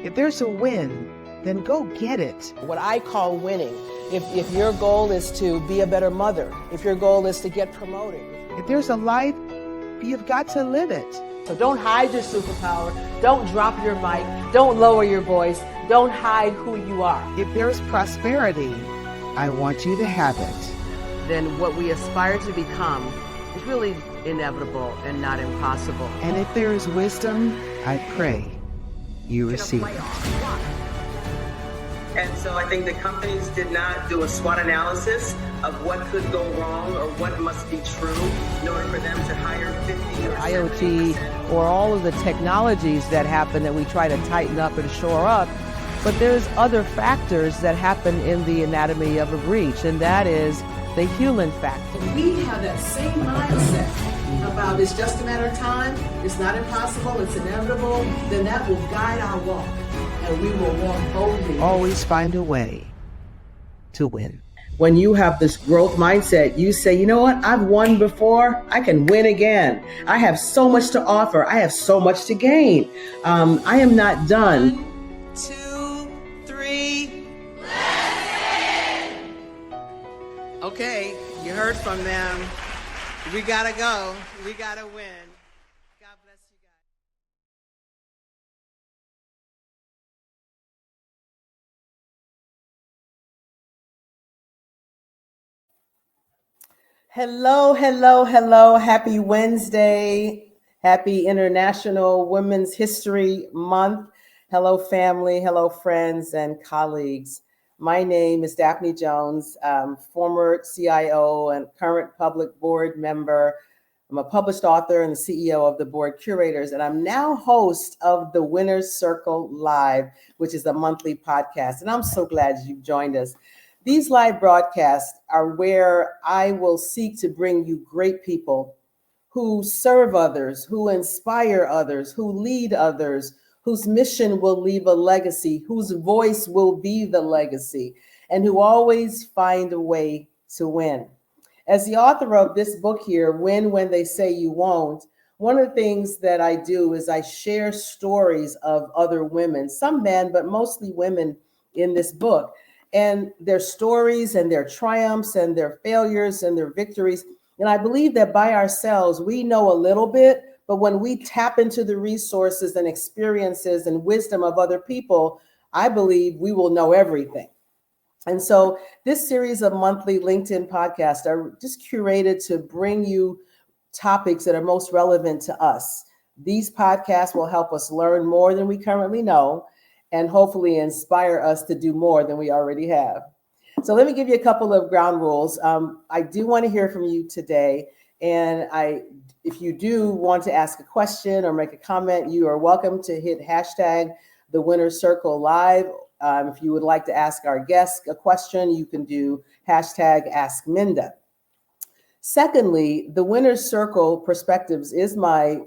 If there's a win, then go get it. What I call winning. If your goal is to be a better mother, if your goal is to get promoted. If there's a life, you've got to live it. So don't hide your superpower. Don't drop your mic. Don't lower your voice. Don't hide who you are. If there's prosperity, I want you to have it. Then what we aspire to become is really inevitable and not impossible. And if there is wisdom, I pray you receive it. And so I think the companies did not do a SWOT analysis of what could go wrong or what must be true in order for them to hire 50 or IoT or all of the technologies that happen that we try to tighten up and shore up. But there's other factors that happen in the anatomy of a breach, and that is the human factor. We have that same mindset about it's just a matter of time, it's not impossible, it's inevitable, then that will guide our walk. And we will walk boldly. Always find a way to win. When you have this growth mindset, you say, you know what? I've won before. I can win again. I have so much to offer. I have so much to gain. I am not done. 1, 2, 3. Okay, you heard from them. We gotta go. We gotta win. God bless you guys. Hello, hello, hello. Happy Wednesday. Happy International Women's History Month. Hello, family. Hello, friends and colleagues. My name is Daphne Jones, former CIO and current public board member. I'm a published author and the CEO of the Board Curators, and I'm now host of the Winner's Circle Live, which is a monthly podcast. And I'm so glad you've joined us. These live broadcasts are where I will seek to bring you great people who serve others, who inspire others, who lead others, whose mission will leave a legacy, whose voice will be the legacy, and who always find a way to win. As the author of this book here, Win When They Say You Won't, one of the things that I do is I share stories of other women, some men, but mostly women in this book, and their stories and their triumphs and their failures and their victories. And I believe that by ourselves, we know a little bit, but when we tap into the resources and experiences and wisdom of other people, I believe we will know everything. And so this series of monthly LinkedIn podcasts are just curated to bring you topics that are most relevant to us. These podcasts will help us learn more than we currently know and hopefully inspire us to do more than we already have. So let me give you a couple of ground rules. I do want to hear from you today. And if you do want to ask a question or make a comment, you are welcome to hit hashtag the Winner's Circle Live. If you would like to ask our guest a question, you can do hashtag Ask Minda. Secondly, the Winner's Circle Perspectives is my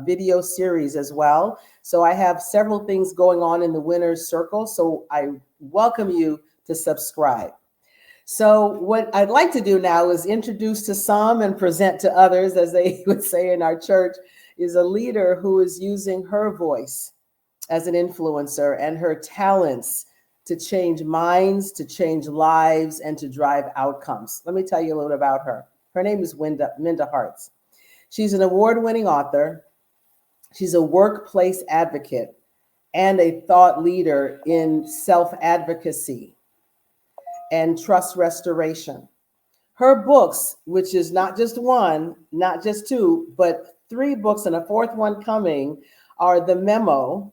video series as well. So I have several things going on in the Winner's Circle. So I welcome you to subscribe. So what I'd like to do now is introduce to some and present to others, as they would say in our church, is a leader who is using her voice as an influencer and her talents to change minds, to change lives, and to drive outcomes. Let me tell you a little about her. Her name is Minda Harts. She's an award-winning author. She's a workplace advocate and a thought leader in self-advocacy and trust restoration. Her books, which is not just one, not just two, but 3 books and a 4th one coming, are The Memo,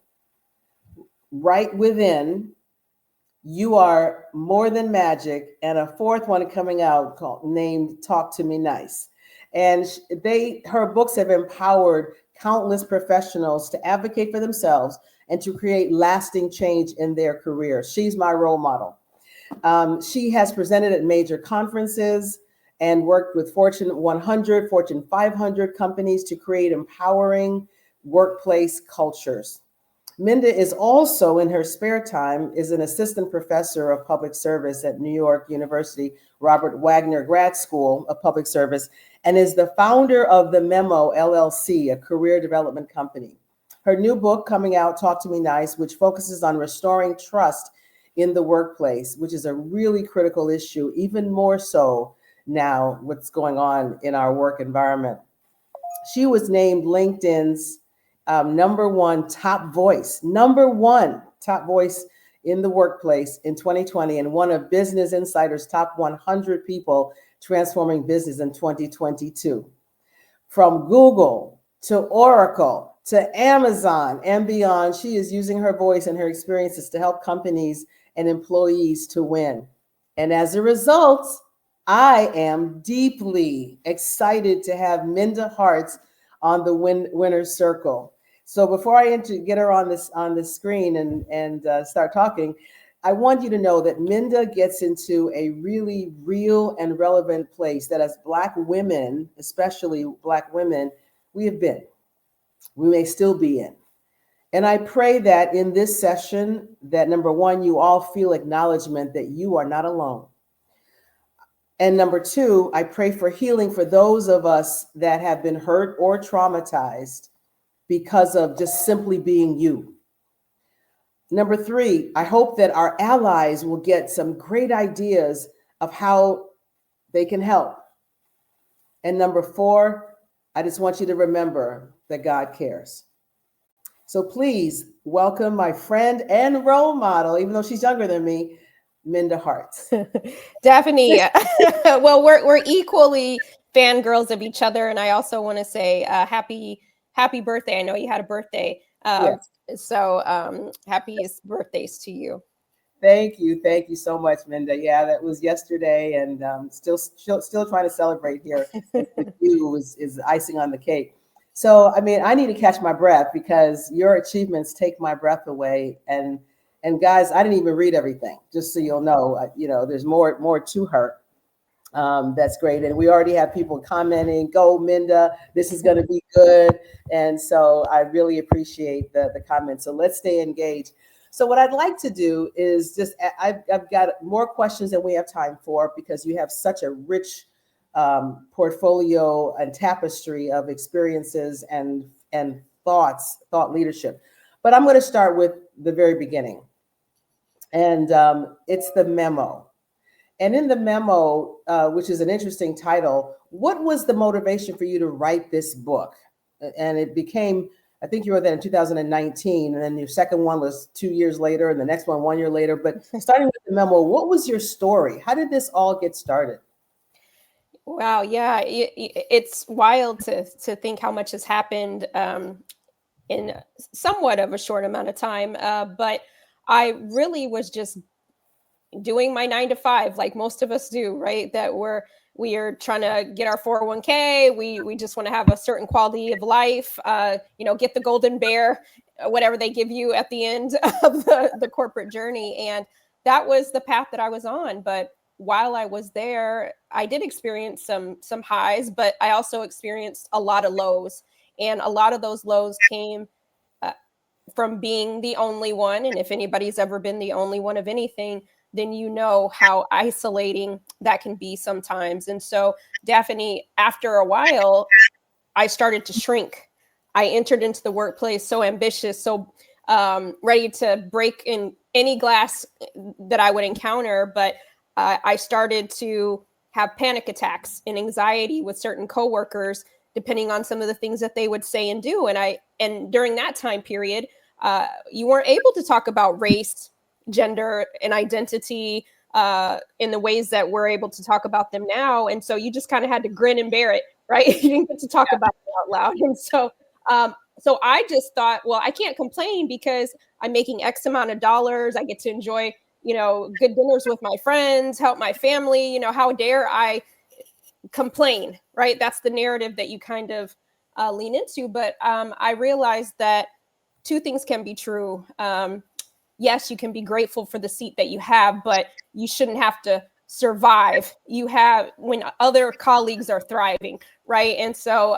Right Within, You Are More Than Magic, and a 4th one coming out named Talk to Me Nice. And her books have empowered countless professionals to advocate for themselves and to create lasting change in their career. She's my role model. She has presented at major conferences and worked with Fortune 100, Fortune 500 companies to create empowering workplace cultures. Minda is also, in her spare time, is an assistant professor of public service at New York University, Robert Wagner Grad School of Public Service, and is the founder of The Memo, LLC, a career development company. Her new book coming out, Talk to Me Nice, which focuses on restoring trust in the workplace, which is a really critical issue, even more so now what's going on in our work environment. She was named LinkedIn's #1 top voice in the workplace in 2020, and one of Business Insider's top 100 people transforming business in 2022. From Google to Oracle to Amazon and beyond, she is using her voice and her experiences to help companies and employees to win. And as a result, I am deeply excited to have Minda Harts on the winner's circle. So before I get her on the screen and start talking, I want you to know that Minda gets into a really real and relevant place that as Black women, especially Black women, we may still be in. And I pray that in this session, that number one, you all feel acknowledgement that you are not alone. And number two, I pray for healing for those of us that have been hurt or traumatized because of just simply being you. Number three, I hope that our allies will get some great ideas of how they can help. And number four, I just want you to remember that God cares. So please welcome my friend and role model, even though she's younger than me, Minda Harts. Daphne, well, we're equally fangirls of each other. And I also want to say happy birthday. I know you had a birthday. Yes. So happiest birthdays to you. Thank you so much, Minda. Yeah, that was yesterday, and still trying to celebrate here. With you is icing on the cake. So, I mean, I need to catch my breath because your achievements take my breath away. And guys, I didn't even read everything. Just so you'll know, there's more to her. That's great. And we already have people commenting, go Minda, this is going to be good. And so I really appreciate the comments. So let's stay engaged. So what I'd like to do is I've got more questions than we have time for because you have such a rich portfolio and tapestry of experiences and thought leadership. But I'm going to start with the very beginning. And it's the memo. And in the memo, which is an interesting title, what was the motivation for you to write this book? And it became, I think you wrote that in 2019, and then your second one was 2 years later, and the next one 1 year later. But starting with the memo, what was your story? How did this all get started? Wow, yeah, it's wild to think how much has happened in somewhat of a short amount of time. But I really was just doing my 9 to 5, like most of us do, right? That we are trying to get our 401k. We just want to have a certain quality of life. Get the golden bear, whatever they give you at the end of the corporate journey. And that was the path that I was on. But while I was there, I did experience some highs, but I also experienced a lot of lows. And a lot of those lows came from being the only one. And if anybody's ever been the only one of anything, then you know how isolating that can be sometimes. And so, Daphne, after a while, I started to shrink. I entered into the workplace so ambitious, so ready to break in any glass that I would encounter. But I started to have panic attacks and anxiety with certain coworkers, depending on some of the things that they would say and do. And during that time period, you weren't able to talk about race, gender, and identity in the ways that we're able to talk about them now. And so you just kind of had to grin and bear it, right? You didn't get to talk about it out loud. And so I just thought, well, I can't complain because I'm making X amount of dollars. I get to enjoy, good dinners with my friends, help my family. How dare I complain, right? That's the narrative that you kind of lean into. But I realized that two things can be true. Yes, you can be grateful for the seat that you have, but you shouldn't have to survive. You have when other colleagues are thriving, right? And so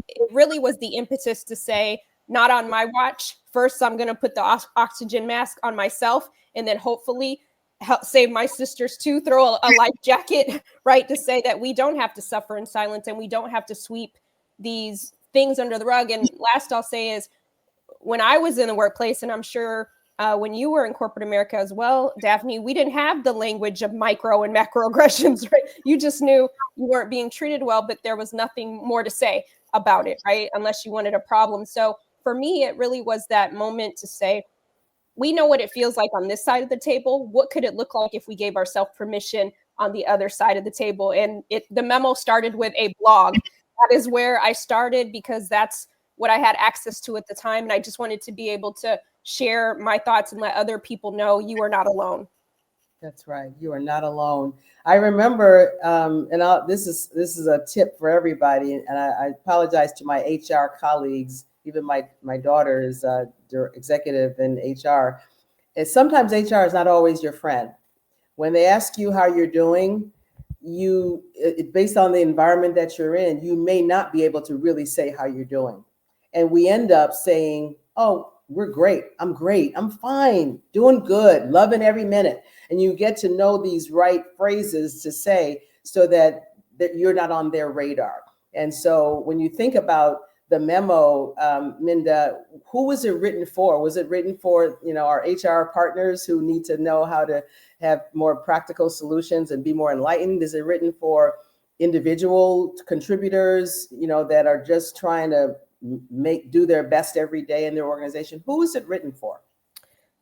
it really was the impetus to say, not on my watch. First, I'm going to put the oxygen mask on myself, and then hopefully help save my sisters too, throw a life jacket, right? To say that we don't have to suffer in silence and we don't have to sweep these things under the rug. And last I'll say is, when I was in the workplace, and I'm sure when you were in corporate America as well, Daphne, we didn't have the language of micro and macroaggressions, right? You just knew you weren't being treated well, but there was nothing more to say about it, right? Unless you wanted a problem. So for me, it really was that moment to say, we know what it feels like on this side of the table. What could it look like if we gave ourselves permission on the other side of the table? And the memo started with a blog. That is where I started because that's what I had access to at the time. And I just wanted to be able to share my thoughts and let other people know you are not alone. That's right. You are not alone. I remember, this is a tip for everybody, and I apologize to my HR colleagues. Even my daughter is executive in HR. And sometimes HR is not always your friend. When they ask you how you're doing, based on the environment that you're in, you may not be able to really say how you're doing. And we end up saying, oh, we're great. I'm fine, doing good, loving every minute. And you get to know these right phrases to say so that you're not on their radar. And so when you think about the memo, Minda, who was it written for? Was it written for, our HR partners who need to know how to have more practical solutions and be more enlightened? Is it written for individual contributors, that are just trying to do their best every day in their organization? Who is it written for?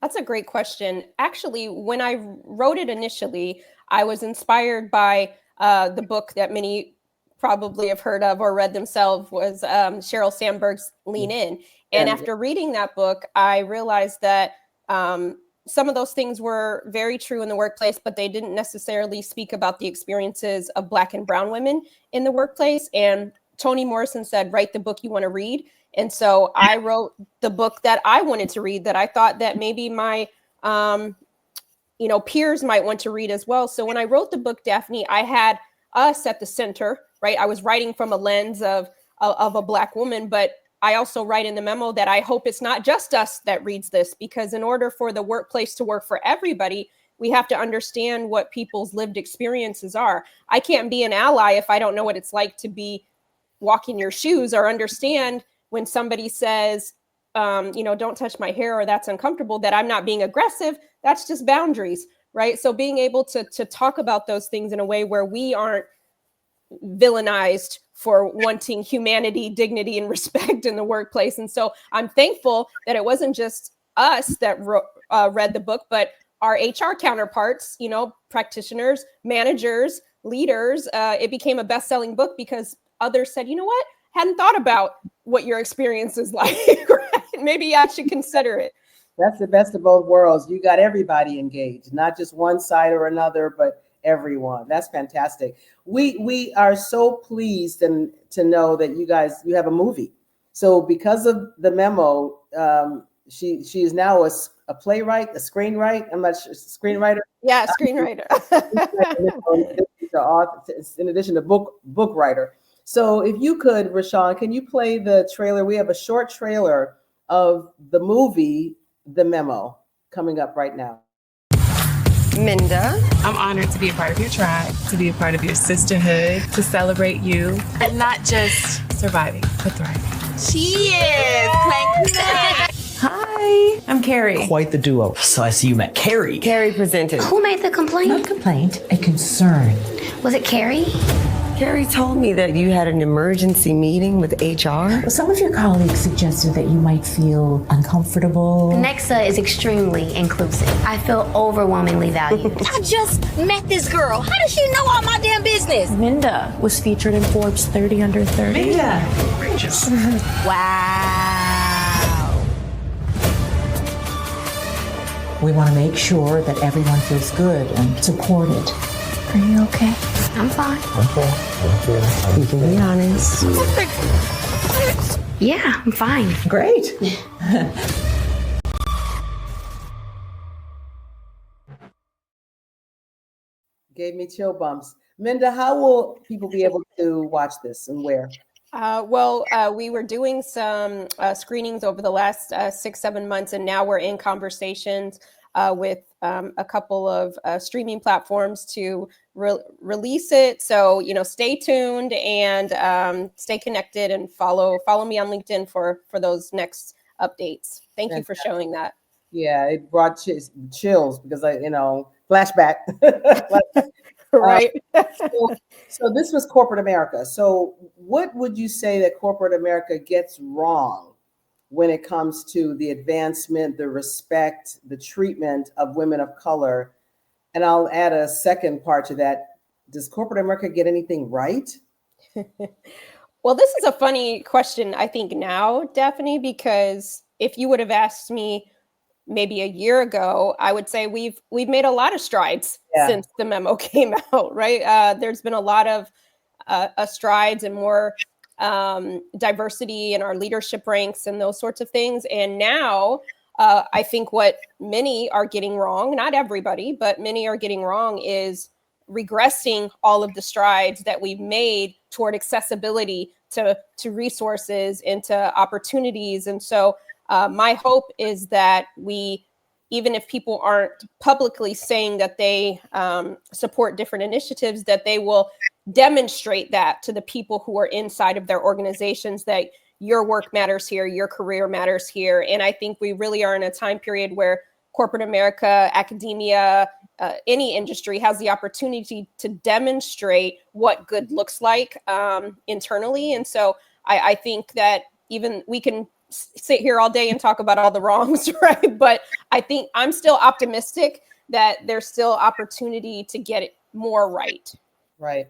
That's a great question. Actually, when I wrote it initially, I was inspired by the book that many probably have heard of or read themselves, was Sheryl Sandberg's Lean In. And after reading that book, I realized that some of those things were very true in the workplace, but they didn't necessarily speak about the experiences of Black and brown women in the workplace. And Toni Morrison said, write the book you want to read. And so I wrote the book that I wanted to read, that I thought that maybe my peers might want to read as well. So when I wrote the book, Daphne, I had us at the center, right? I was writing from a lens of a Black woman, but I also write in the memo that I hope it's not just us that reads this, because in order for the workplace to work for everybody, we have to understand what people's lived experiences are. I can't be an ally if I don't know what it's like to be walking your shoes, or understand when somebody says, don't touch my hair, or that's uncomfortable, that I'm not being aggressive. That's just boundaries, right? So being able to talk about those things in a way where we aren't villainized for wanting humanity, dignity, and respect in the workplace. And so I'm thankful that it wasn't just us that read the book, but our HR counterparts, practitioners, managers, leaders. It became a best-selling book because others said, you know what? Hadn't thought about what your experience is like. Right? Maybe I should consider it. That's the best of both worlds. You got everybody engaged, not just one side or another, but everyone. That's fantastic. We are so pleased to know that you have a movie. So because of the memo, she is now a playwright, a screenwriter. I'm not sure, screenwriter. Yeah, screenwriter. In addition to book writer. So if you could, Rashawn, can you play the trailer? We have a short trailer of the movie, The Memo, coming up right now. Minda, I'm honored to be a part of your tribe, to be a part of your sisterhood, to celebrate you, and not just surviving, but thriving. Cheers! Clank that. Hi, I'm Carrie. Quite the duo. So I see you met Carrie. Carrie presented. Who made the complaint? Not complaint, a concern. Was it Carrie? Carrie told me that you had an emergency meeting with HR. Some of your colleagues suggested that you might feel uncomfortable. Nexa is extremely inclusive. I feel overwhelmingly valued. I just met this girl. How does she know all my damn business? Minda was featured in Forbes 30 Under 30. Minda. Outrageous. Wow. We want to make sure that everyone feels good and supported. Are you okay? I'm fine. You can be honest. Yeah, I'm fine. Great. Gave me chill bumps. Minda, how will people be able to watch this and where? We were doing some screenings over the last 6-7 months, and now we're in conversations with a couple of streaming platforms to release it. So, stay tuned and stay connected, and follow me on LinkedIn for those next updates. Thank you for showing that. Yeah, it brought chills because flashback. Right. So this was corporate America. So what would you say that corporate America gets wrong when it comes to the advancement, the respect, the treatment of women of color? And I'll add a second part to that. Does corporate America get anything right? Well, this is a funny question, I think, now, Daphne, because if you would have asked me maybe a year ago, I would say we've made a lot of strides since the memo came out, right? There's been a lot of strides and more diversity in our leadership ranks and those sorts of things. And now I think what many are getting wrong, not everybody, but many are getting wrong, is regressing all of the strides that we've made toward accessibility to resources and to opportunities. And so my hope is that we, even if people aren't publicly saying that they support different initiatives, that they will demonstrate that to the people who are inside of their organizations, that your work matters here, your career matters here. And I think we really are in a time period where corporate America, academia, any industry has the opportunity to demonstrate what good looks like internally. And so I think that even we can sit here all day and talk about all the wrongs, right? But I think I'm still optimistic that there's still opportunity to get it more right. Right.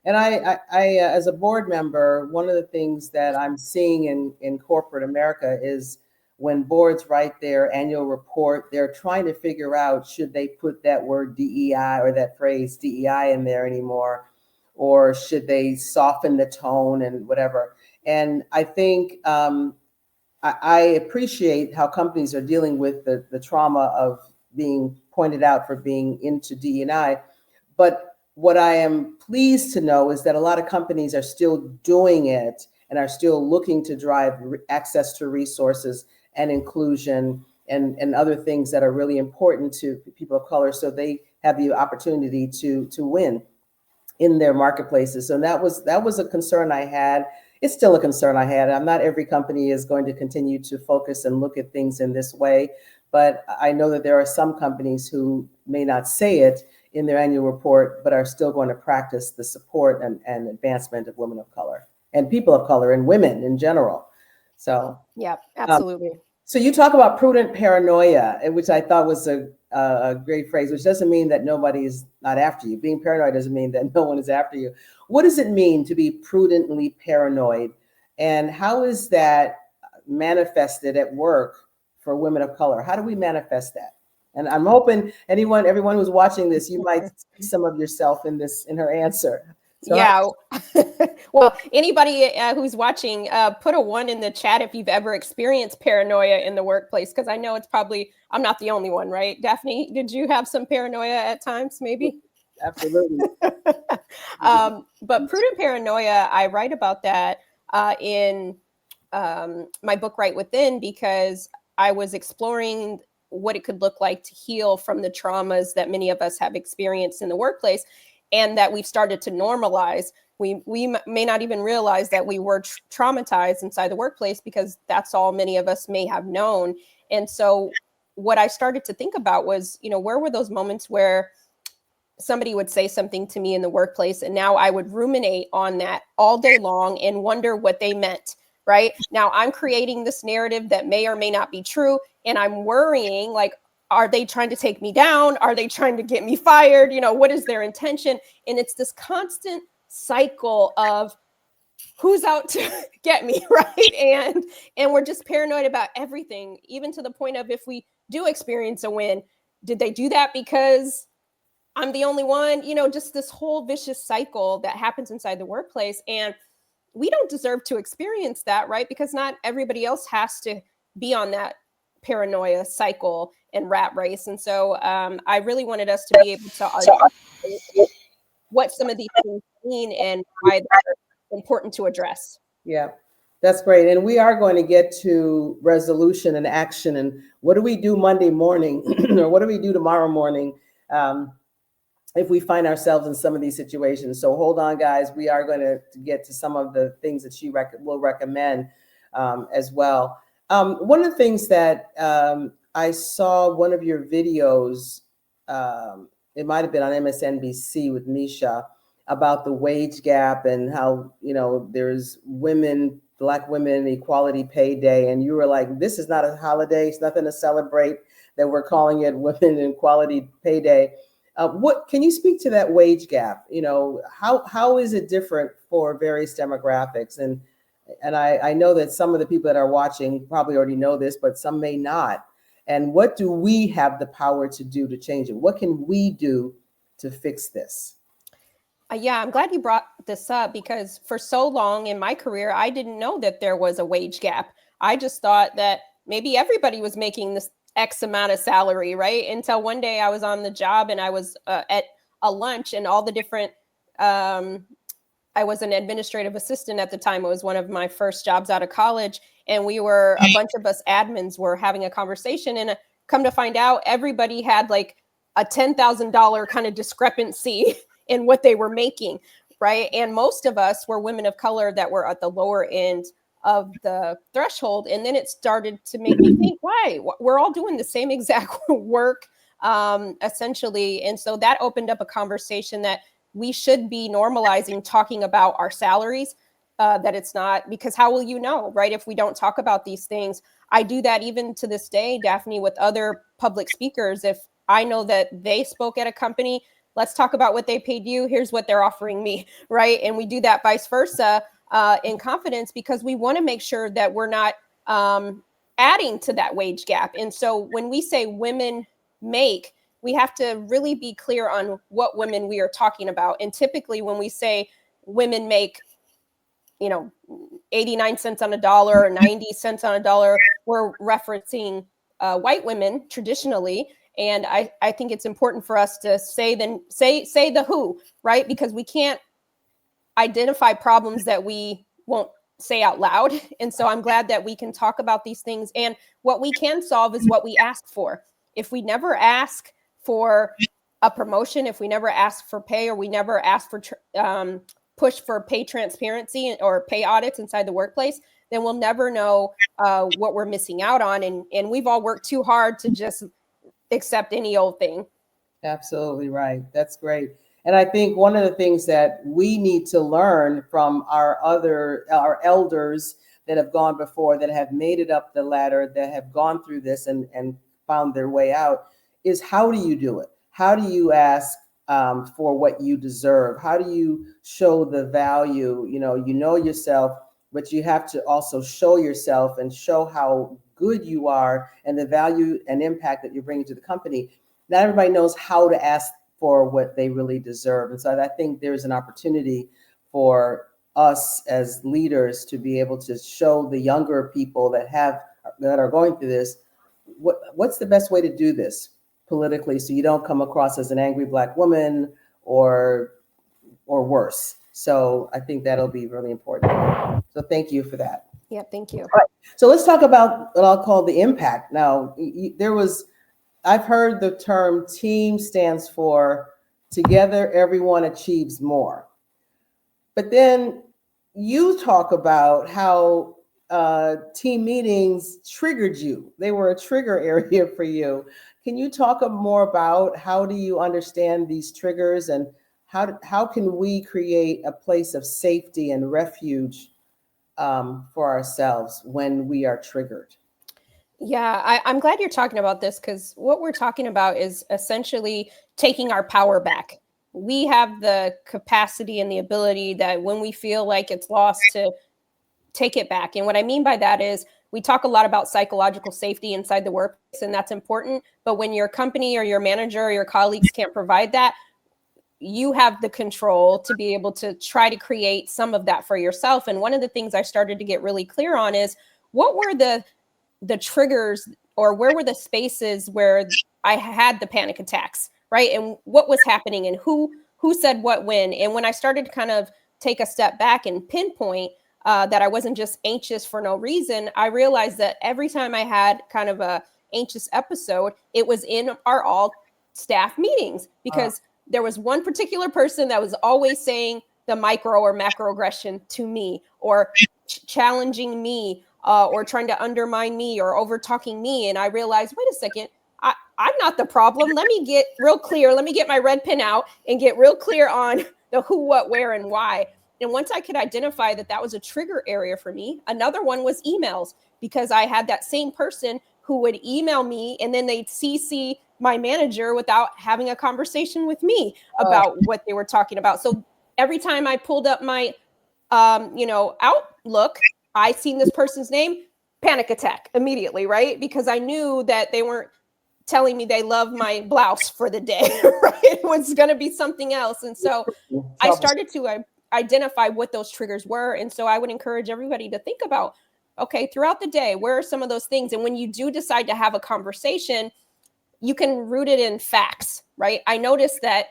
And I as a board member, one of the things that I'm seeing in corporate America is when boards write their annual report, they're trying to figure out, should they put that word DEI or that phrase DEI in there anymore, or should they soften the tone and whatever. And I think I appreciate how companies are dealing with the trauma of being pointed out for being into DEI. But what I am pleased to know is that a lot of companies are still doing it and are still looking to drive access to resources and inclusion and other things that are really important to people of color, so they have the opportunity to win in their marketplaces. So that was a concern I had. It's still a concern I had. Not every company is going to continue to focus and look at things in this way, but I know that there are some companies who may not say it in their annual report, but are still going to practice the support and advancement of women of color and people of color and women in general. So yeah, absolutely. So you talk about prudent paranoia, which I thought was a great phrase, which doesn't mean that nobody is not after you. Being paranoid doesn't mean that no one is after you. What does it mean to be prudently paranoid? And how is that manifested at work for women of color? How do we manifest that? And I'm hoping everyone who's watching this, you might see some of yourself in her answer. So yeah. Well, anybody who's watching, put a 1 in the chat if you've ever experienced paranoia in the workplace, because I know I'm not the only one, right? Daphne, did you have some paranoia at times, maybe? Absolutely. But prudent paranoia, I write about that in my book, Right Within, because I was exploring what it could look like to heal from the traumas that many of us have experienced in the workplace, and that we've started to normalize. We may not even realize that we were traumatized inside the workplace, because that's all many of us may have known. And so what I started to think about was, where were those moments where somebody would say something to me in the workplace, and now I would ruminate on that all day long and wonder what they meant, right? Now I'm creating this narrative that may or may not be true, and I'm worrying, like, are they trying to take me down? Are they trying to get me fired? What is their intention? And it's this constant cycle of who's out to get me, right? And we're just paranoid about everything, even to the point of, if we do experience a win, did they do that because I'm the only one? Just this whole vicious cycle that happens inside the workplace. And we don't deserve to experience that, right? Because not everybody else has to be on that paranoia cycle and rat race. And so I really wanted us to be able to articulate what some of these things mean and why they're important to address. Yeah, that's great. And we are going to get to resolution and action. And what do we do Monday morning or what do we do tomorrow morning if we find ourselves in some of these situations? So hold on, guys. We are going to get to some of the things that she will recommend as well. One of the things that I saw one of your videos, it might have been on MSNBC with Misha, about the wage gap and how, there's Black women equality pay day. And you were like, this is not a holiday. It's nothing to celebrate that we're calling it Women Equality Pay Day. What can you speak to that wage gap? How is it different for various demographics? And I know that some of the people that are watching probably already know this, but some may not. And what do we have the power to do to change it? What can we do to fix this? Yeah, I'm glad you brought this up because for so long in my career, I didn't know that there was a wage gap. I just thought that maybe everybody was making this X amount of salary, right? Until one day I was on the job and I was at a lunch and all the different, I was an administrative assistant at the time. It was one of my first jobs out of college. And a bunch of us admins were having a conversation, and come to find out everybody had like a $10,000 kind of discrepancy in what they were making, right? And most of us were women of color that were at the lower end of the threshold. And then it started to make me think, why? We're all doing the same exact work, essentially. And so that opened up a conversation that we should be normalizing talking about our salaries, that it's not, because how will you know, right? If we don't talk about these things. I do that even to this day, Daphne, with other public speakers. If I know that they spoke at a company, let's talk about what they paid you. Here's what they're offering me, right? And we do that vice versa in confidence, because we want to make sure that we're not adding to that wage gap. And so when we say women make, we have to really be clear on what women we are talking about. And typically when we say women make, 89 cents on a dollar or 90 cents on a dollar, we're referencing white women traditionally. And I think it's important for us to say the who, right? Because we can't identify problems that we won't say out loud. And so I'm glad that we can talk about these things. And what we can solve is what we ask for. If we never ask for a promotion, if we never ask for pay, or we never ask for push for pay transparency or pay audits inside the workplace, then we'll never know what we're missing out on. And we've all worked too hard to just accept any old thing. Absolutely right. That's great. And I think one of the things that we need to learn from our elders that have gone before, that have made it up the ladder, that have gone through this and found their way out, is how do you do it? How do you ask for what you deserve? How do you show the value? You know yourself, but you have to also show yourself and show how good you are and the value and impact that you're bringing to the company. Not everybody knows how to ask for what they really deserve. And so I think there's an opportunity for us as leaders to be able to show the younger people that are going through this, what's the best way to do this politically, so you don't come across as an angry Black woman or worse. So I think that'll be really important. So thank you for that. Yeah, thank you. All right. So let's talk about what I'll call the impact. Now, I've heard the term TEAM stands for Together Everyone Achieves More. But then you talk about how team meetings triggered you. They were a trigger area for you. Can you talk more about how do you understand these triggers, and how can we create a place of safety and refuge for ourselves when we are triggered? Yeah, I'm glad you're talking about this, because what we're talking about is essentially taking our power back. We have the capacity and the ability that when we feel like it's lost, to take it back. And what I mean by that is, we talk a lot about psychological safety inside the workplace, and that's important. But when your company or your manager or your colleagues can't provide that, you have the control to be able to try to create some of that for yourself. And one of the things I started to get really clear on is, what were the triggers, or where were the spaces where I had the panic attacks, right? And what was happening, and who said what when. And when I started to kind of take a step back and pinpoint that I wasn't just anxious for no reason, I realized that every time I had kind of a anxious episode, it was in our all staff meetings, because there was one particular person that was always saying the micro or macroaggression to me, or challenging me or trying to undermine me or over talking me. And I realized, wait a second, I'm not the problem. Let me get real clear. Let me get my red pen out and get real clear on the who, what, where, and why. And once I could identify that that was a trigger area for me, another one was emails, because I had that same person who would email me and then they'd CC my manager without having a conversation with me about what they were talking about. So every time I pulled up my, Outlook, I seen this person's name, panic attack immediately, right? Because I knew that they weren't telling me they love my blouse for the day, right? It was going to be something else. And so I started to identify what those triggers were. And so I would encourage everybody to think about, okay, throughout the day, where are some of those things? And when you do decide to have a conversation, you can root it in facts, right? I noticed that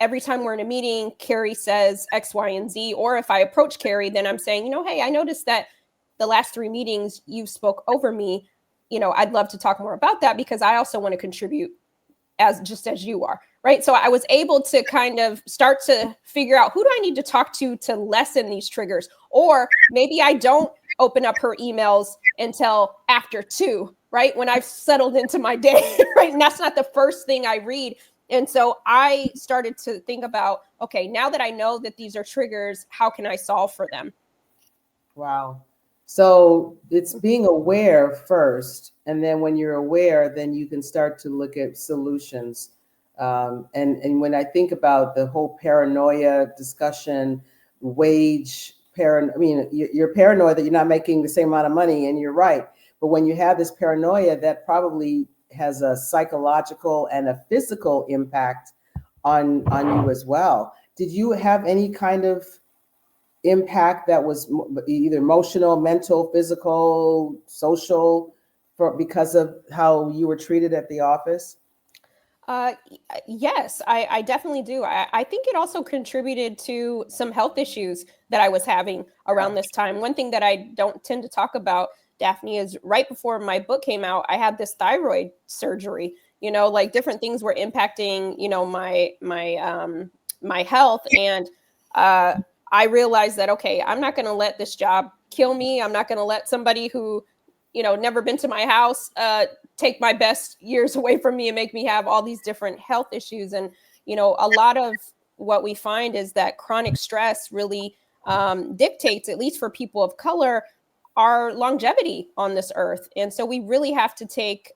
every time we're in a meeting, Carrie says X, Y, and Z. Or if I approach Carrie, then I'm saying, hey, I noticed that the last 3 meetings you spoke over me. I'd love to talk more about that because I also want to contribute just as you are, right? So I was able to kind of start to figure out, who do I need to talk to lessen these triggers? Or maybe I don't open up her emails until after 2, right? When I've settled into my day, right? And that's not the first thing I read. And so I started to think about, okay, now that I know that these are triggers, how can I solve for them? Wow. So it's being aware first, and then when you're aware, then you can start to look at solutions. And when I think about the whole paranoia discussion, you're paranoid that you're not making the same amount of money, and you're right. But when you have this paranoia, that probably has a psychological and a physical impact on you as well. Did you have any kind of impact that was either emotional, mental, physical, social, because of how you were treated at the office? Yes, I definitely do. I think it also contributed to some health issues that I was having around this time. One thing that I don't tend to talk about, Daphne, is right before my book came out, I had this thyroid surgery. Like different things were impacting, my health. And I realized that, okay, I'm not going to let this job kill me. I'm not going to let somebody who, never been to my house, take my best years away from me and make me have all these different health issues. And, a lot of what we find is that chronic stress really dictates, at least for people of color, our longevity on this earth. And so we really have to take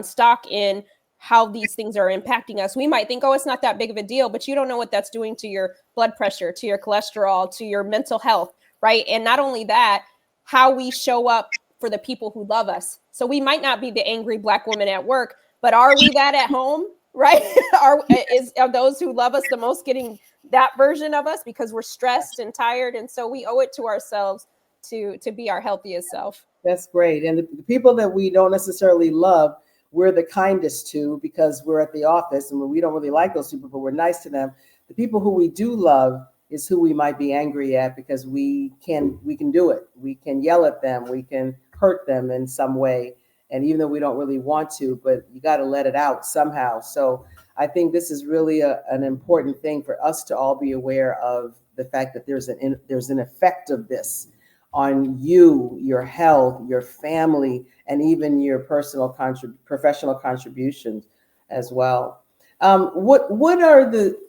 stock in how these things are impacting us. We might think, oh, it's not that big of a deal, but you don't know what that's doing to your blood pressure, to your cholesterol, to your mental health, right? And not only that, how we show up for the people who love us. So we might not be the angry Black woman at work, but are we that at home, right? are those who love us the most getting that version of us because we're stressed and tired? And so we owe it to ourselves to be our healthiest self. That's great. And the people that we don't necessarily love, we're the kindest to because we're at the office and we don't really like those people, but we're nice to them. The people who we do love is who we might be angry at because we can do it. We can yell at them. We can hurt them in some way. And even though we don't really want to, but you got to let it out somehow. So I think this is really an important thing for us to all be aware of, the fact that there's an effect of this on you, your health, your family, and even your professional contributions as well. Do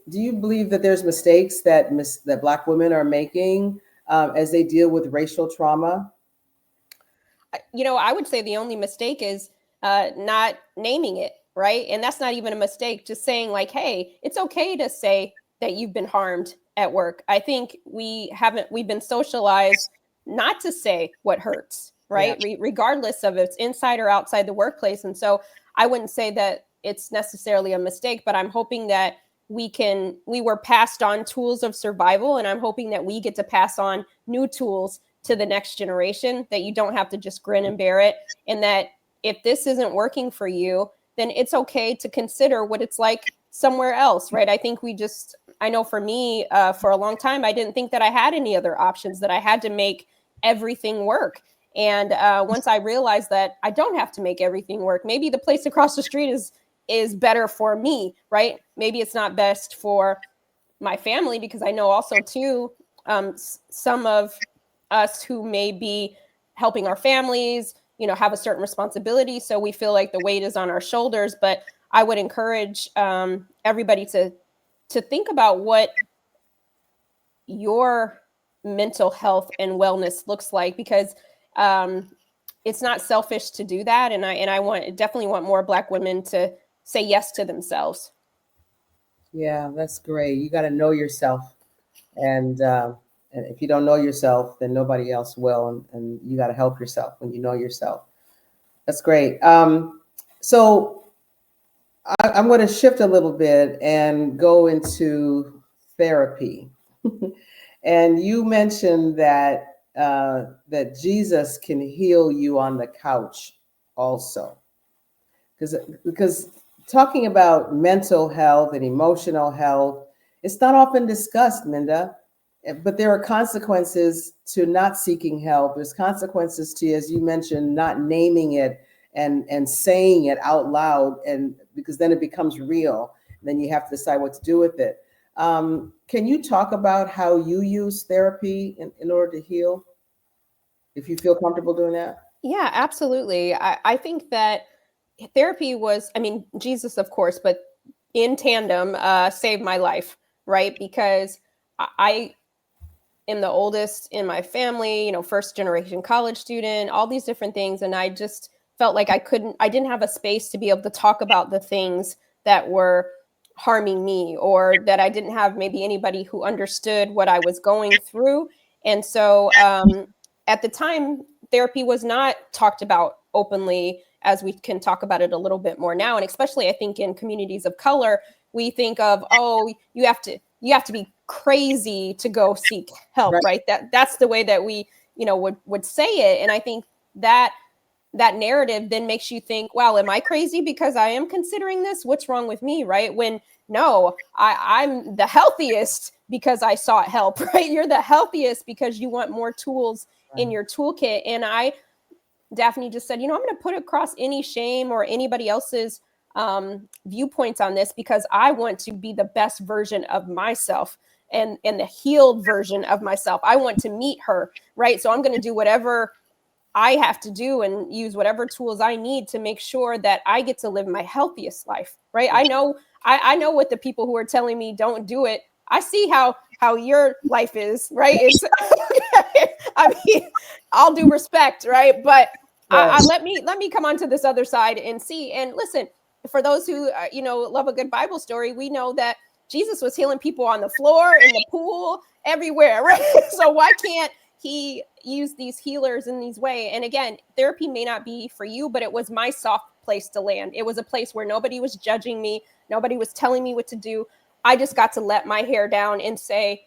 you believe that there's mistakes that Black women are making as they deal with racial trauma? I would say the only mistake is not naming it, right? And that's not even a mistake, just saying like, hey, it's okay to say that you've been harmed at work. I think we've been socialized not to say what hurts, right? Yeah. Regardless of if it's inside or outside the workplace. And so I wouldn't say that it's necessarily a mistake, but I'm hoping that we were passed on tools of survival. And I'm hoping that we get to pass on new tools to the next generation, that you don't have to just grin and bear it. And that if this isn't working for you, then it's okay to consider what it's like somewhere else, right? I think I know for me, for a long time, I didn't think that I had any other options, that I had to make everything work. And once I realized that I don't have to make everything work, maybe the place across the street is better for me, right? Maybe it's not best for my family, because I know also too, some of us who may be helping our families, have a certain responsibility. So we feel like the weight is on our shoulders. But I would encourage everybody to think about what your mental health and wellness looks like, because it's not selfish to do that. And I definitely want more Black women to say yes to themselves. Yeah, that's great. You got to know yourself. And if you don't know yourself, then nobody else will. And you got to help yourself when you know yourself. That's great. So I'm going to shift a little bit and go into therapy. And you mentioned that that Jesus can heal you on the couch also. Because talking about mental health and emotional health, it's not often discussed, Minda, but there are consequences to not seeking help. There's consequences to, as you mentioned, not naming it and saying it out loud, and because then it becomes real. Then you have to decide what to do with it. Can you talk about how you use therapy in order to heal, if you feel comfortable doing that? Yeah, absolutely. I think that therapy was, Jesus, of course, but in tandem, saved my life, right? Because I am the oldest in my family, first generation college student, all these different things. And I just felt like I didn't have a space to be able to talk about the things that were harming me, or that I didn't have maybe anybody who understood what I was going through. And so at the time, therapy was not talked about openly as we can talk about it a little bit more now. And especially I think in communities of color, we think of, oh, you have to be crazy to go seek help, right? That's the way that we, would say it. And I think that narrative then makes you think, wow, am I crazy because I am considering this? What's wrong with me, right? When no, I'm the healthiest because I sought help, right? You're the healthiest because you want more tools in your toolkit. And Daphne just said, I'm going to put across any shame or anybody else's viewpoints on this, because I want to be the best version of myself and the healed version of myself. I want to meet her, right? So I'm going to do whatever I have to do and use whatever tools I need to make sure that I get to live my healthiest life, right? I know what the people who are telling me don't do it. I see how your life is, right? It's I'll do respect, right? But let me come on to this other side and see. And listen, for those who love a good Bible story, we know that Jesus was healing people on the floor, in the pool, everywhere, right? So why can't he use these healers in these ways? And again, therapy may not be for you, but it was my soft place to land. It was a place where nobody was judging me. Nobody was telling me what to do. I just got to let my hair down and say,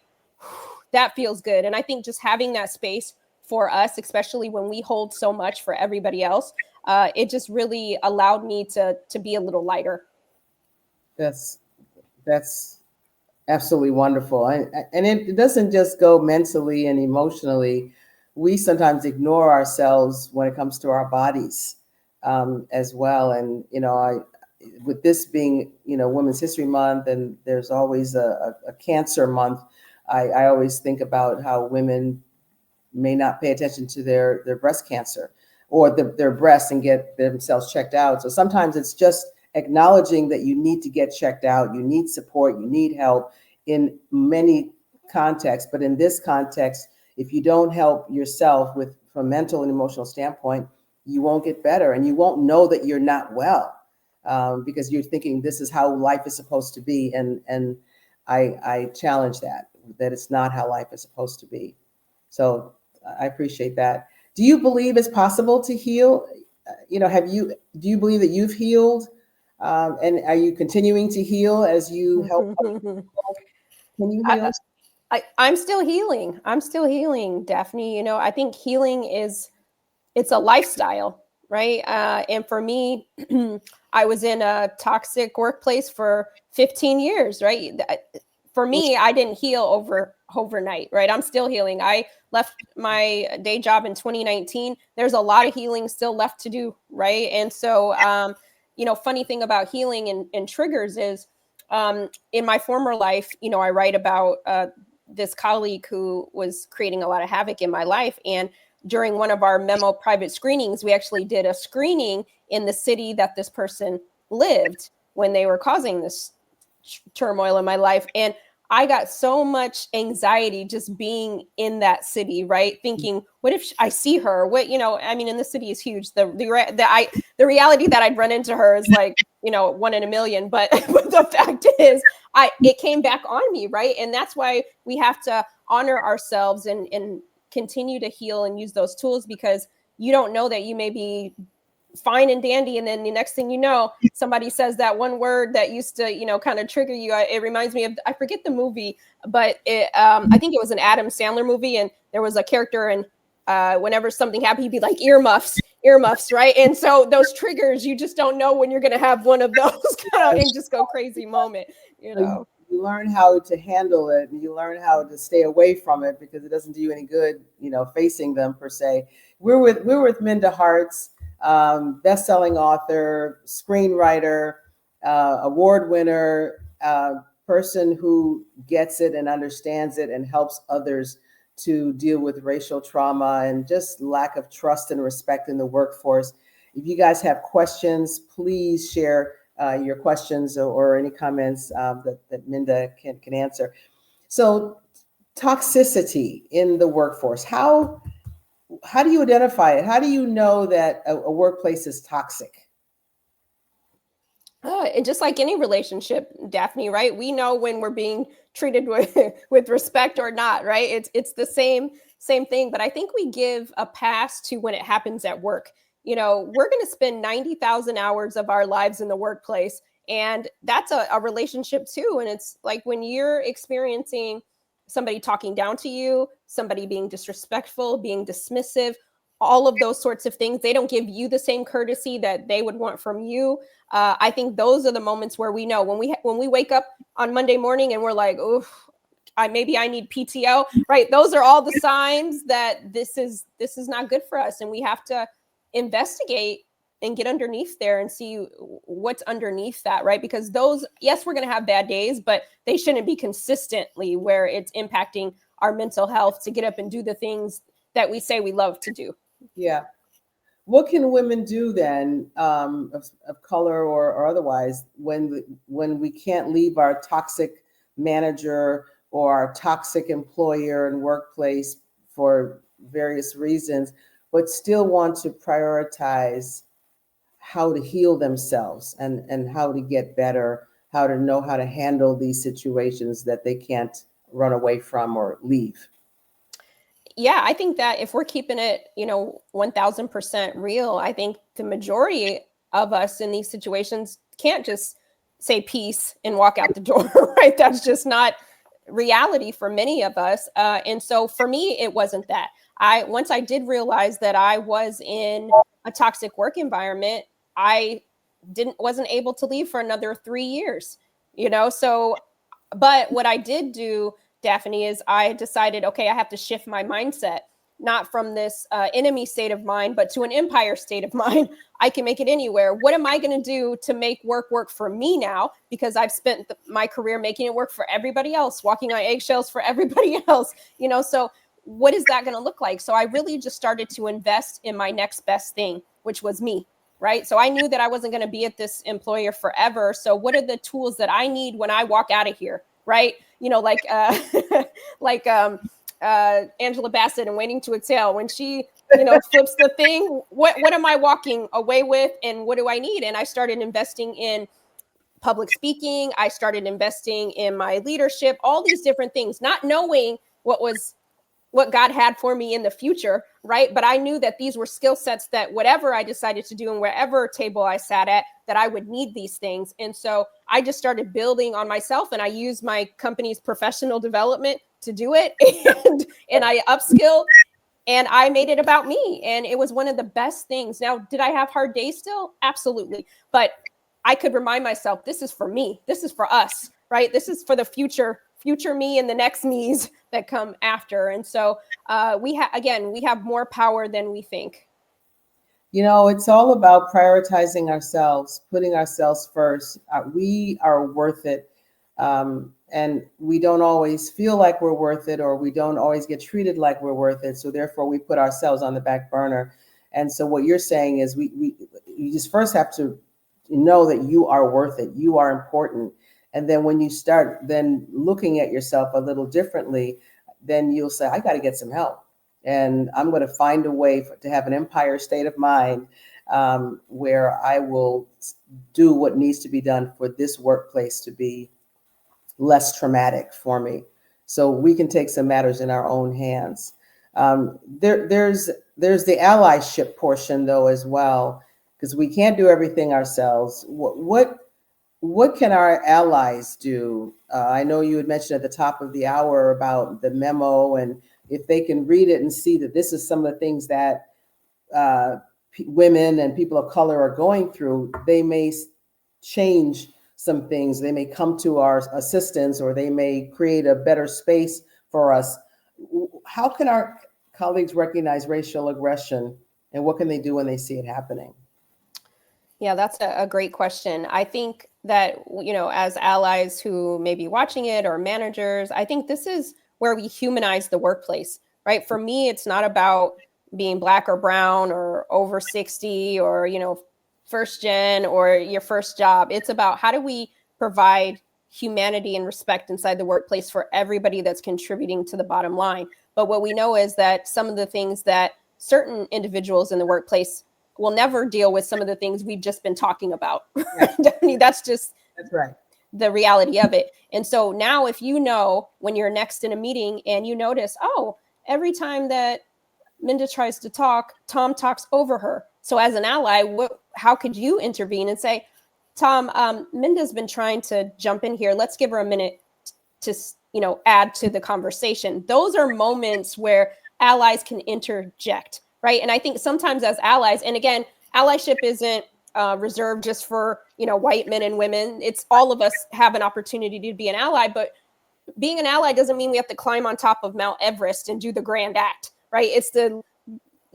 that feels good. And I think just having that space for us, especially when we hold so much for everybody else, it just really allowed me to be a little lighter. That's absolutely wonderful. And it doesn't just go mentally and emotionally. We sometimes ignore ourselves when it comes to our bodies as well. And, with this being, Women's History Month, and there's always a cancer month, I always think about how women may not pay attention to their breast cancer or their breasts and get themselves checked out. So sometimes it's just acknowledging that you need to get checked out, you need support, you need help in many contexts. But in this context, if you don't help yourself from a mental and emotional standpoint, you won't get better, and you won't know that you're not well because you're thinking this is how life is supposed to be. And I challenge that it's not how life is supposed to be. So I appreciate that. Do you believe it's possible to heal? Do you believe that you've healed? And are you continuing to heal as you help other people? Can you heal? I'm still healing. I'm still healing, Daphne. I think healing it's a lifestyle, right? And for me, I was in a toxic workplace for 15 years, right? For me, I didn't heal overnight, right? I'm still healing. I left my day job in 2019. There's a lot of healing still left to do, right? And so, funny thing about healing and triggers is in my former life, I write about this colleague who was creating a lot of havoc in my life. And during one of our memo private screenings, we actually did a screening in the city that this person lived when they were causing this turmoil in my life. And I got so much anxiety just being in that city, right? Thinking, what if I see her? What, I mean, and the city is huge. The reality that I'd run into her is like, 1 in a million. But, but the fact is, it came back on me, right? And that's why we have to honor ourselves and continue to heal and use those tools, because you don't know that you may be fine and dandy, and then the next thing you know, somebody says that one word that used to kind of trigger you. It reminds me of, I forget the movie, but I think it was an Adam Sandler movie, and there was a character, and whenever something happened, he'd be like, earmuffs, right? And so those triggers, you just don't know when you're going to have one of those kind of and just go crazy moment. You learn how to handle it, and you learn how to stay away from it, because it doesn't do you any good facing them per se. We're with Minda Harts, best-selling author, screenwriter, award winner, person who gets it and understands it and helps others to deal with racial trauma and just lack of trust and respect in the workforce. If you guys have questions, please share your questions or any comments that Minda can answer. So, toxicity in the workforce. How do you identify it? How do you know that a workplace is toxic? And just like any relationship, Daphne, right? We know when we're being treated with respect or not, right? It's the same thing. But I think we give a pass to when it happens at work. We're going to spend 90,000 hours of our lives in the workplace, and that's a relationship too. And it's like when you're experiencing somebody talking down to you, somebody being disrespectful, being dismissive, all of those sorts of things, they don't give you the same courtesy that they would want from you. I think those are the moments where we know when we wake up on Monday morning and we're like, oh, maybe I need PTO, right? Those are all the signs that this is not good for us, and we have to investigate and get underneath there and see what's underneath that, right? Because those, yes, we're going to have bad days, but they shouldn't be consistently where it's impacting our mental health to get up and do the things that we say we love to do. Yeah. What can women do then, of color or otherwise, when we can't leave our toxic manager or our toxic employer and workplace for various reasons, but still want to prioritize how to heal themselves and how to get better, how to know how to handle these situations that they can't run away from or leave? Yeah, I think that if we're keeping it, 1000% real, I think the majority of us in these situations can't just say peace and walk out the door, right? That's just not reality for many of us. And so for me, it wasn't that. Once I did realize that I was in a toxic work environment, I wasn't able to leave for another 3 years, so, but what I did do, Daphne, is I decided, okay, I have to shift my mindset, not from this enemy state of mind, but to an empire state of mind. I can make it anywhere. What am I going to do to make work for me now? Because I've spent my career making it work for everybody else, walking on eggshells for everybody else, so what is that going to look like? So I really just started to invest in my next best thing, which was me. Right. So I knew that I wasn't going to be at this employer forever. So what are the tools that I need when I walk out of here? Right. Like Angela Bassett and Waiting to Exhale, when she, flips the thing, what am I walking away with and what do I need? And I started investing in public speaking. I started investing in my leadership, all these different things, not knowing what God had for me in the future, right? But I knew that these were skill sets that whatever I decided to do and wherever table I sat at, that I would need these things. And so I just started building on myself, and I used my company's professional development to do it. And I upskilled, and I made it about me. And it was one of the best things. Now, did I have hard days still? Absolutely. But I could remind myself, this is for me. This is for us, right? This is for the future me and the next me's that come after. And so we have more power than we think. It's all about prioritizing ourselves, putting ourselves first. We are worth it. And and we don't always feel like we're worth it, or we don't always get treated like we're worth it. So therefore we put ourselves on the back burner. And so what you're saying is you just first have to know that you are worth it. You are important. And then when you start then looking at yourself a little differently, then you'll say, I got to get some help. And I'm going to find a way to have an empire state of mind where I will do what needs to be done for this workplace to be less traumatic for me. So we can take some matters in our own hands. There's the allyship portion though as well, because we can't do everything ourselves. What can our allies do? I know you had mentioned at the top of the hour about the memo, and if they can read it and see that this is some of the things that women and people of color are going through, they may change some things. They may come to our assistance, or they may create a better space for us. How can our colleagues recognize racial aggression, and what can they do when they see it happening? Yeah, that's a great question. I think that, as allies who may be watching it, or managers, I think this is where we humanize the workplace, right? For me, it's not about being Black or brown or over 60 or, first gen or your first job. It's about how do we provide humanity and respect inside the workplace for everybody that's contributing to the bottom line. But what we know is that some of the things that certain individuals in the workplace will never deal with, some of the things we've just been talking about. Daphne, that's right. The reality of it. And so now if when you're next in a meeting and you notice, oh, every time that Minda tries to talk, Tom talks over her. So as an ally, how could you intervene and say, Tom, Minda's been trying to jump in here. Let's give her a minute to, add to the conversation. Those are moments where allies can interject, right? And I think sometimes as allies, and again, allyship isn't reserved just for, white men and women. It's all of us have an opportunity to be an ally, but being an ally doesn't mean we have to climb on top of Mount Everest and do the grand act, right? It's the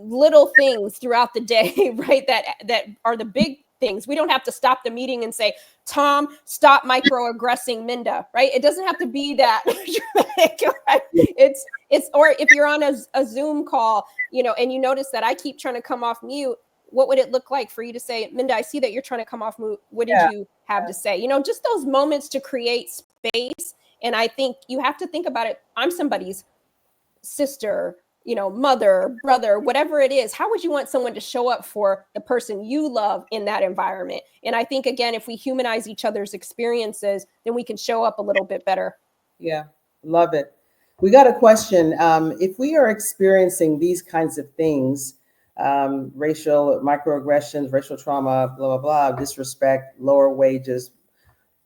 little things throughout the day, right? That are the big things. We don't have to stop the meeting and say, Tom, stop microaggressing Minda, right? It doesn't have to be that dramatic, right? It's, or if you're on a Zoom call, and you notice that I keep trying to come off mute, what would it look like for you to say, Minda, I see that you're trying to come off mute. What did you have to say? Just those moments to create space. And I think you have to think about it. I'm somebody's sister, mother, brother, whatever it is. How would you want someone to show up for the person you love in that environment? And I think, again, if we humanize each other's experiences, then we can show up a little bit better. Yeah, love it. We got a question. If we are experiencing these kinds of things, racial microaggressions, racial trauma, blah, blah, blah, disrespect, lower wages,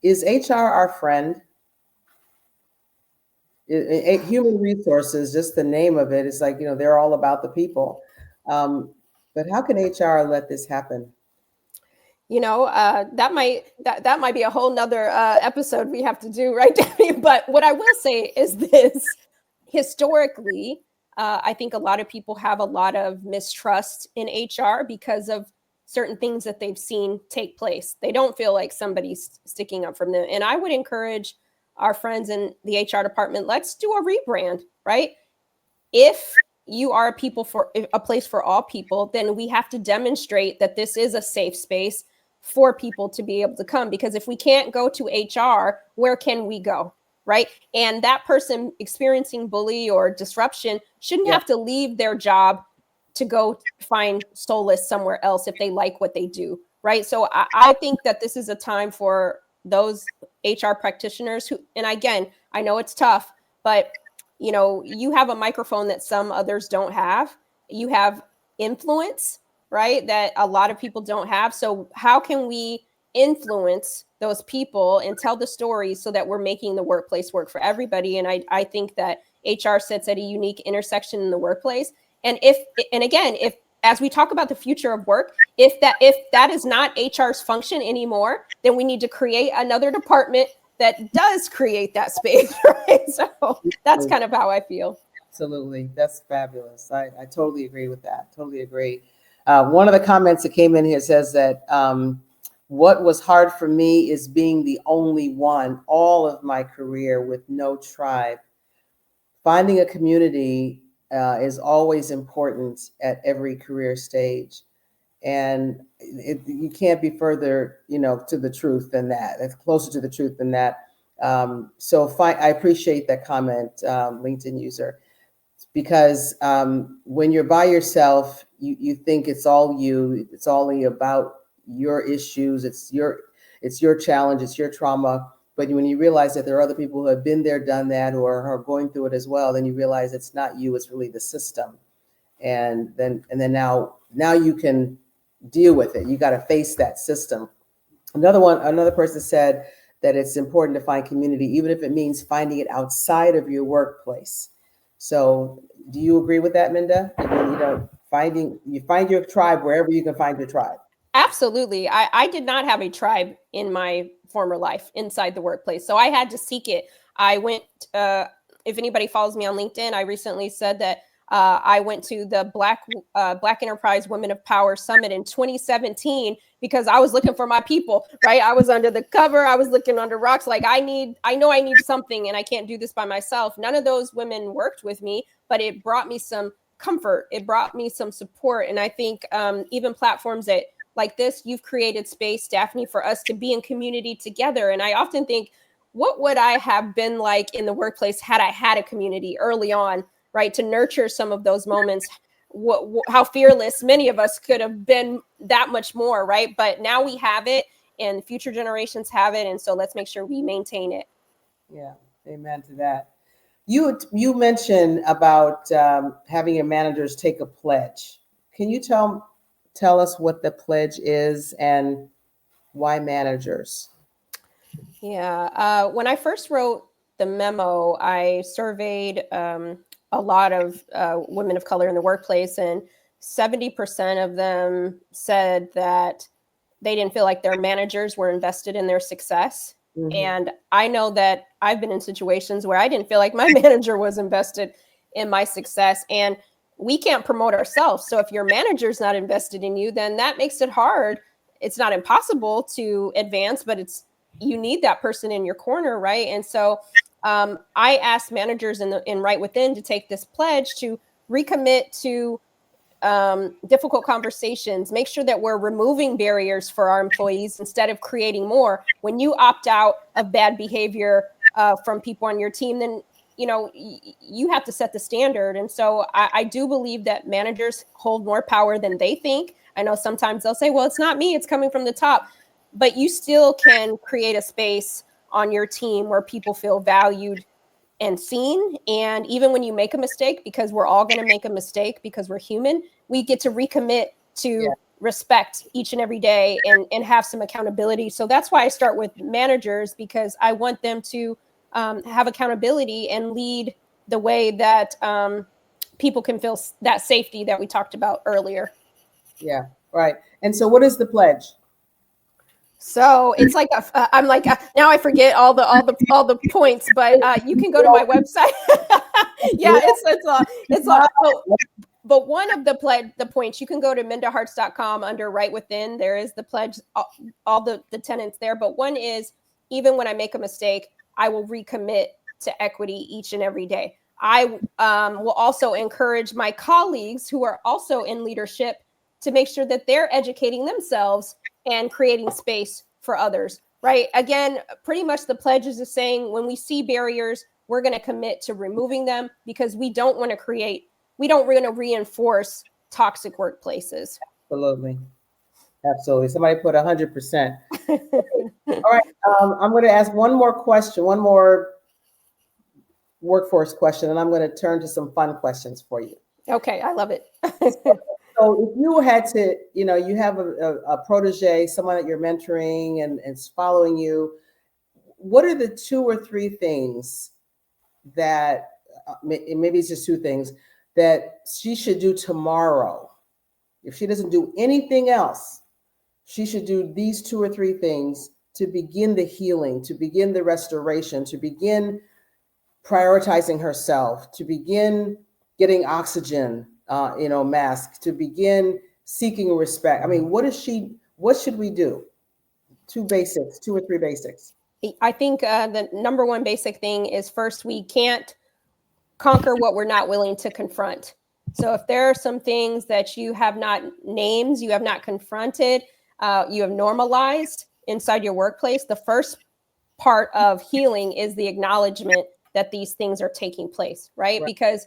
is HR our friend? Human resources, just the name of it, is like, they're all about the people. But how can HR let this happen? That might be a whole nother episode we have to do, right, Daphne? But what I will say is this: historically, I think a lot of people have a lot of mistrust in HR because of certain things that they've seen take place. They don't feel like somebody's sticking up for them. And I would encourage our friends in the HR department, let's do a rebrand, right? If you are a place for all people, then we have to demonstrate that this is a safe space for people to be able to come. Because if we can't go to HR, where can we go, right? And that person experiencing bully or disruption shouldn't have to leave their job to go find solace somewhere else if they like what they do, right? So I think that this is a time for those HR practitioners who, and again, I know it's tough, but you have a microphone that some others don't have. You have influence, right? That a lot of people don't have. So how can we influence those people and tell the stories so that we're making the workplace work for everybody? And I think that HR sits at a unique intersection in the workplace. And if as we talk about the future of work, if that is not HR's function anymore, then we need to create another department that does create that space, right? So that's kind of how I feel. Absolutely. That's fabulous. I totally agree with that. Totally agree. One of the comments that came in here says that what was hard for me is being the only one all of my career with no tribe. Finding a community is always important at every career stage. And you can't be further, to the truth than that. It's closer to the truth than that. I appreciate that comment, LinkedIn user, because when you're by yourself, you think it's all you. It's only about your issues. It's your challenge. It's your trauma. But when you realize that there are other people who have been there, done that, who are going through it as well, then you realize it's not you. It's really the system. And then now you can deal with it. You got to face that system. Another person said that it's important to find community, even if it means finding it outside of your workplace. So do you agree with that, Minda? I mean, you find your tribe wherever you can find your tribe. Absolutely. I did not have a tribe in my former life inside the workplace. So I had to seek it. I went, if anybody follows me on LinkedIn, I recently said that I went to the Black Enterprise Women of Power Summit in 2017 because I was looking for my people, right? I was under the cover. I was looking under rocks. Like I know I need something and I can't do this by myself. None of those women worked with me, but it brought me some comfort. It brought me some support. And I think even platforms like this, you've created space, Daphne, for us to be in community together. And I often think, what would I have been like in the workplace had I had a community early on, right? To nurture some of those moments, how fearless many of us could have been that much more, right? But now we have it and future generations have it. And so let's make sure we maintain it. Yeah, amen to that. You mentioned about having your managers take a pledge. Can you tell us what the pledge is and why managers? Yeah. When I first wrote the memo, I surveyed a lot of women of color in the workplace, and 70% of them said that they didn't feel like their managers were invested in their success. Mm-hmm. And I know that I've been in situations where I didn't feel like my manager was invested in my success. And we can't promote ourselves. So if your manager's not invested in you, then that makes it hard. It's not impossible to advance, but you need that person in your corner, right? And so I asked managers in Right Within to take this pledge to recommit to difficult conversations, make sure that we're removing barriers for our employees instead of creating more. When you opt out of bad behavior from people on your team, then you have to set the standard. And so I do believe that managers hold more power than they think. I know sometimes they'll say, well, it's not me, it's coming from the top, but you still can create a space on your team where people feel valued and seen. And even when you make a mistake, because we're all going to make a mistake because we're human, we get to recommit to respect each and every day and have some accountability. So that's why I start with managers, because I want them to have accountability and lead the way that people can feel that safety that we talked about earlier. Yeah, right. And so what is the pledge? So it's like I'm like now I forget all the points, but you can go to my website. Yeah, it's all. But one of the points, you can go to mindaharts.com under Right Within. There is the pledge, all the tenets there. But one is, even when I make a mistake, I will recommit to equity each and every day. I will also encourage my colleagues who are also in leadership to make sure that they're educating themselves and creating space for others, right? Again, pretty much the pledge is just saying, when we see barriers, we're going to commit to removing them, because we don't want to reinforce toxic workplaces. Absolutely. Somebody put 100%. All right. I'm going to ask one more question, one more workforce question, and I'm going to turn to some fun questions for you. Okay. I love it. So if you had to, you have a protege, someone that you're mentoring and is following you, what are the 2 or 3 things that, maybe it's just 2 things, that she should do tomorrow? If she doesn't do anything else, she should do these 2 or 3 things to begin the healing, to begin the restoration, to begin prioritizing herself, to begin getting oxygen, mask, to begin seeking respect. I mean, what should we do? two or three basics. I think the number one basic thing is first, we can't conquer what we're not willing to confront. So if there are some things that you have not named, you have not confronted, you have normalized inside your workplace, the first part of healing is the acknowledgement that these things are taking place, right? Because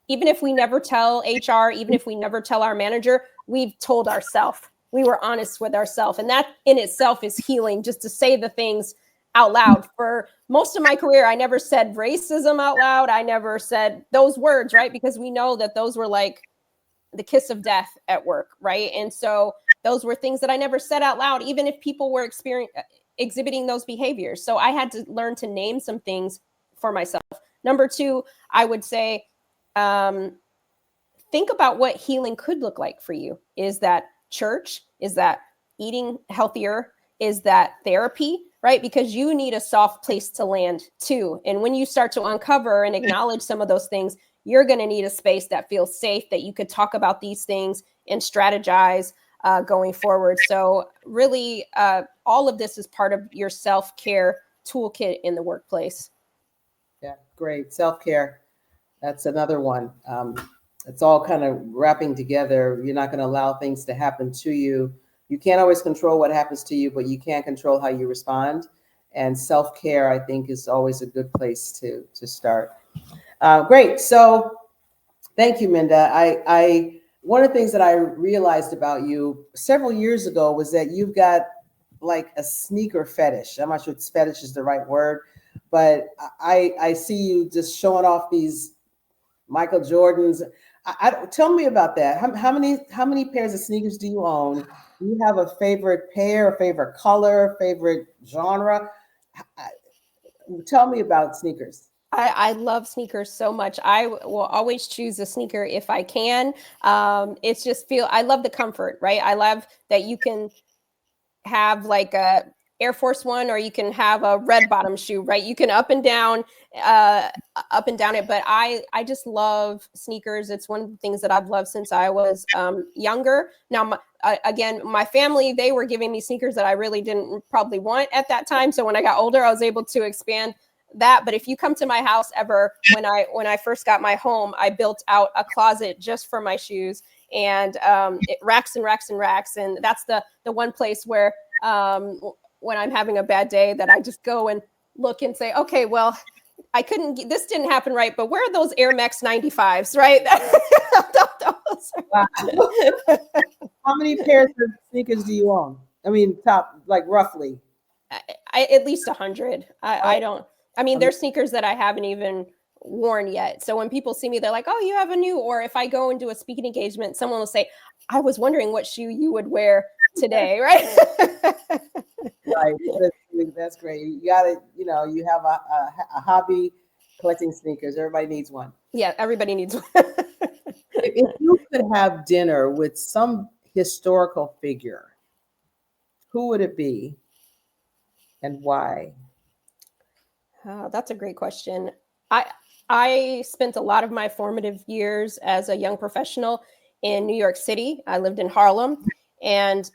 even if we never tell HR, even if we never tell our manager, we've told ourselves. We were honest with ourselves. And that in itself is healing, just to say the things out loud. For most of my career, I never said racism out loud. I never said those words, right? Because we know that those were like the kiss of death at work, right? And so those were things that I never said out loud, even if people were exhibiting those behaviors. So I had to learn to name some things for myself. Number two, I would say, think about what healing could look like for you. Is that church? Is that eating healthier? Is that therapy? Right? Because you need a soft place to land too. And when you start to uncover and acknowledge some of those things, you're going to need a space that feels safe, that you could talk about these things and strategize going forward. So really, all of this is part of your self-care toolkit in the workplace. Yeah, great. Self-care. That's another one. It's all kind of wrapping together. You're not going to allow things to happen to you. You can't always control what happens to you, but you can control how you respond. And self-care, I think, is always a good place to start. Great. So thank you, Minda. One of the things that I realized about you several years ago was that you've got like a sneaker fetish. I'm not sure if fetish is the right word, but I see you just showing off these Michael Jordans. Tell me about that. How many pairs of sneakers do you own? Do you have a favorite pair, a favorite color, favorite genre? Tell me about sneakers. I love sneakers so much. I will always choose a sneaker if I can. It's just I love the comfort, right? I love that you can have like a Air Force One, or you can have a red bottom shoe, right? You can up and down it. But I just love sneakers. It's one of the things that I've loved since I was younger. Now, again, my family, they were giving me sneakers that I really didn't probably want at that time. So when I got older, I was able to expand that. But if you come to my house ever, when I first got my home, I built out a closet just for my shoes, and racks and racks and racks. And that's the one place where when I'm having a bad day, that I just go and look and say, okay, well, this didn't happen right, but where are those Air Max 95s, right? Wow. How many pairs of sneakers do you own? I mean, top, like roughly. At least 100. There's sneakers that I haven't even worn yet. So when people see me, they're like, oh, you have a new, or if I go and do a speaking engagement, someone will say, I was wondering what shoe you would wear today, right? Right. That's great. You got it. You have a hobby collecting sneakers. Everybody needs one. Yeah, everybody needs one. If you could have dinner with some historical figure, who would it be and why? That's a great question. I spent a lot of my formative years as a young professional in New York City. I lived in Harlem, and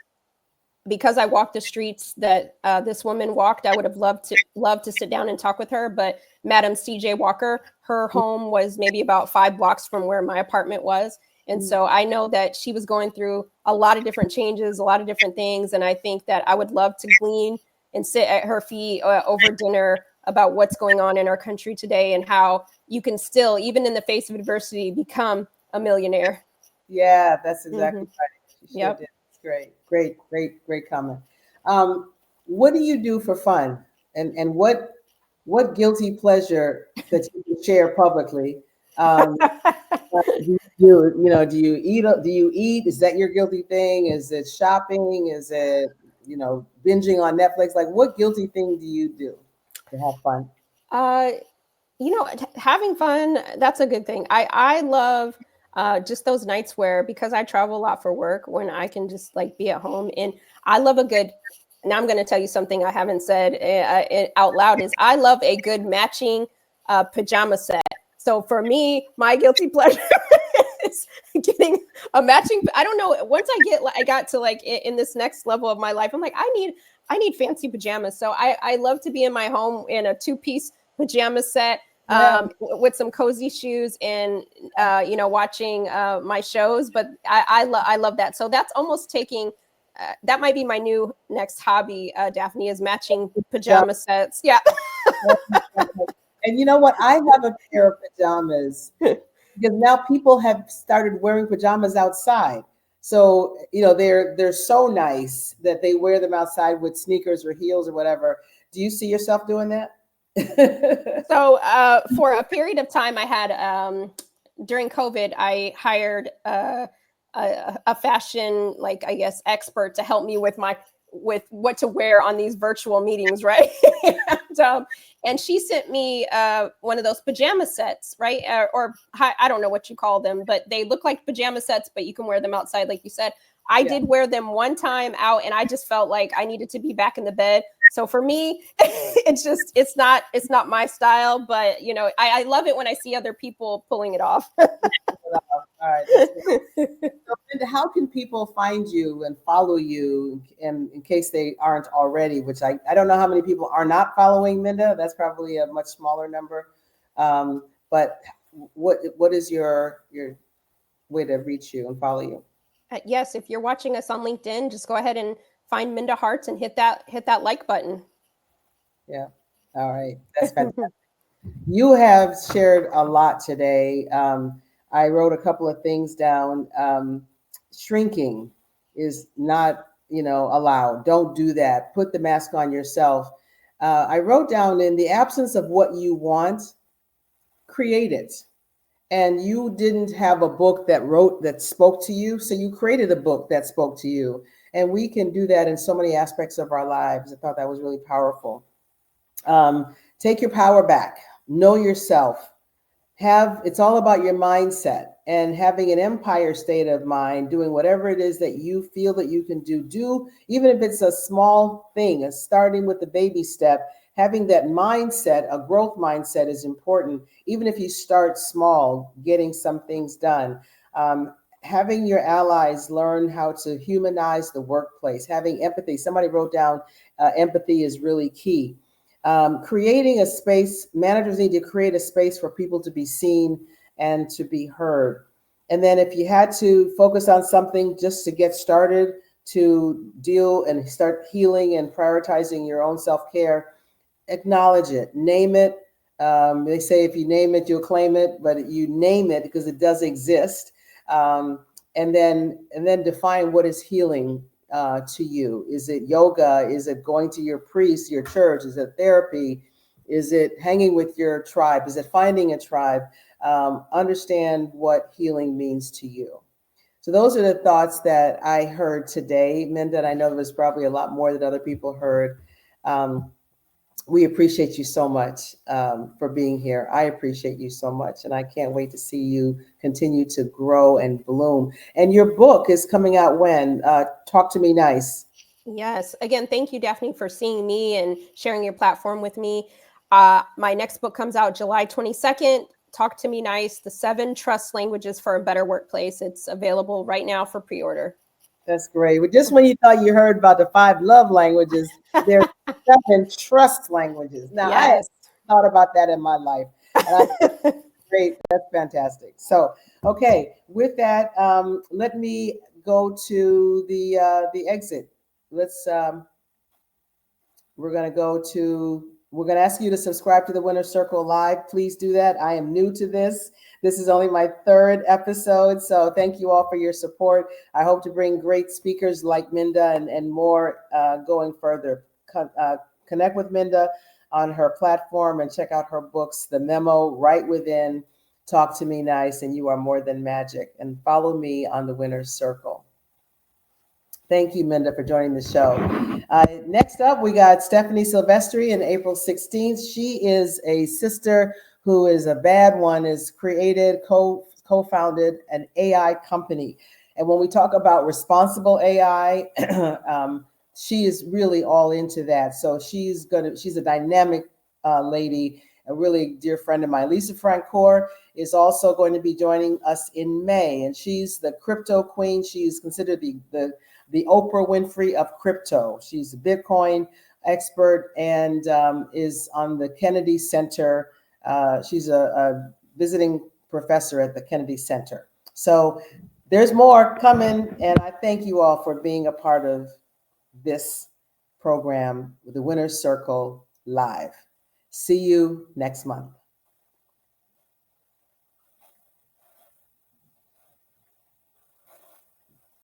because I walked the streets that this woman walked, I would have loved to sit down and talk with her. But Madam C.J. Walker, her home was maybe about 5 blocks from where my apartment was. And so I know that she was going through a lot of different changes, a lot of different things. And I think that I would love to glean and sit at her feet over dinner about what's going on in our country today, and how you can still, even in the face of adversity, become a millionaire. Yeah, that's exactly right. Yep. Great comment. What do you do for fun? And what guilty pleasure that you can share publicly? Do you eat? Is that your guilty thing? Is it shopping? Is it, binging on Netflix? Like, what guilty thing do you do to have fun? Having fun, that's a good thing. I love just those nights where, because I travel a lot for work, when I can just like be at home. And I love now I'm going to tell you something I haven't said out loud, is I love a good matching pajama set. So for me, my guilty pleasure is getting a matching. I don't know. Once I got to like in this next level of my life, I'm like, I need fancy pajamas. So I love to be in my home in a 2-piece pajama set. With some cozy shoes and watching my shows, but I love that. So that's almost taking that might be my new next hobby, Daphne, is matching pajama sets. Yeah. And you know what? I have a pair of pajamas because now people have started wearing pajamas outside. So, they're so nice that they wear them outside with sneakers or heels or whatever. Do you see yourself doing that? So for a period of time, I had during COVID, I hired a fashion, like, I guess, expert to help me with what to wear on these virtual meetings, right? And she sent me one of those pajama sets, right? Or I don't know what you call them, but they look like pajama sets, but you can wear them outside, like you said. I did wear them one time out, and I just felt like I needed to be back in the bed. So for me, it's not my style, but I love it when I see other people pulling it off. All right. So, Minda, how can people find you and follow you in case they aren't already, which I don't know how many people are not following Minda. That's probably a much smaller number. But what is your way to reach you and follow you? Yes, if you're watching us on LinkedIn, just go ahead and find Minda Harts and hit that like button. Yeah. All right. That's fantastic. You have shared a lot today. I wrote a couple of things down. Shrinking is not, allowed. Don't do that. Put the mask on yourself. I wrote down, in the absence of what you want, create it. And you didn't have a book that spoke to you, so you created a book that spoke to you. And we can do that in so many aspects of our lives. I thought that was really powerful. Take your power back. Know yourself. It's all about your mindset and having an empire state of mind, doing whatever it is that you feel that you can do, even if it's a small thing, starting with the baby step. Having that mindset, a growth mindset, is important. Even if you start small, getting some things done. Having your allies learn how to humanize the workplace. Having empathy. Somebody wrote down empathy is really key. Creating a space. Managers need to create a space for people to be seen and to be heard. And then if you had to focus on something just to get started, to deal and start healing and prioritizing your own self-care, acknowledge it, name it. They say if you name it, you'll claim it, but you name it because it does exist. And then define what is healing to you. Is it yoga? Is it going to your priest, your church? Is it therapy? Is it hanging with your tribe? Is it finding a tribe? Understand what healing means to you. So those are the thoughts that I heard today, Minda, and I know there was probably a lot more that other people heard. We appreciate you so much for being here. I appreciate you so much, and I can't wait to see you continue to grow and bloom. And your book is coming out when? Talk to Me Nice. Yes. Again, thank you, Daphne, for seeing me and sharing your platform with me. My next book comes out July 22nd. Talk to Me Nice, The 7 Trust Languages for a Better Workplace. It's available right now for pre-order. That's great. Well, just when you thought you heard about the 5 love languages, there's 7 trust languages. Now, yes. I have thought about that in my life. Great. That's fantastic. So, okay. With that, let me go to the exit. We're going to ask you to subscribe to the Winner's Circle Live. Please do that. I am new to this. This is only my 3rd episode. So thank you all for your support. I hope to bring great speakers like Minda and more going further. Connect with Minda on her platform and check out her books, The Memo, Right Within, Talk to Me Nice, and You Are More Than Magic. And follow me on the Winner's Circle. Thank you, Minda, for joining the show. Next up, we got Stephanie Silvestri on April 16th. She is a sister who is a bad one, is created, co-founded an AI company. And when we talk about responsible AI, she is really all into that. So she's a dynamic lady, a really dear friend of mine. Lisa Francoeur is also going to be joining us in May, and she's the crypto queen. She's considered the Oprah Winfrey of crypto. She's a Bitcoin expert and is on the Kennedy Center. She's a visiting professor at the Kennedy Center. So there's more coming, and I thank you all for being a part of this program, the Winner's Circle Live. See you next month.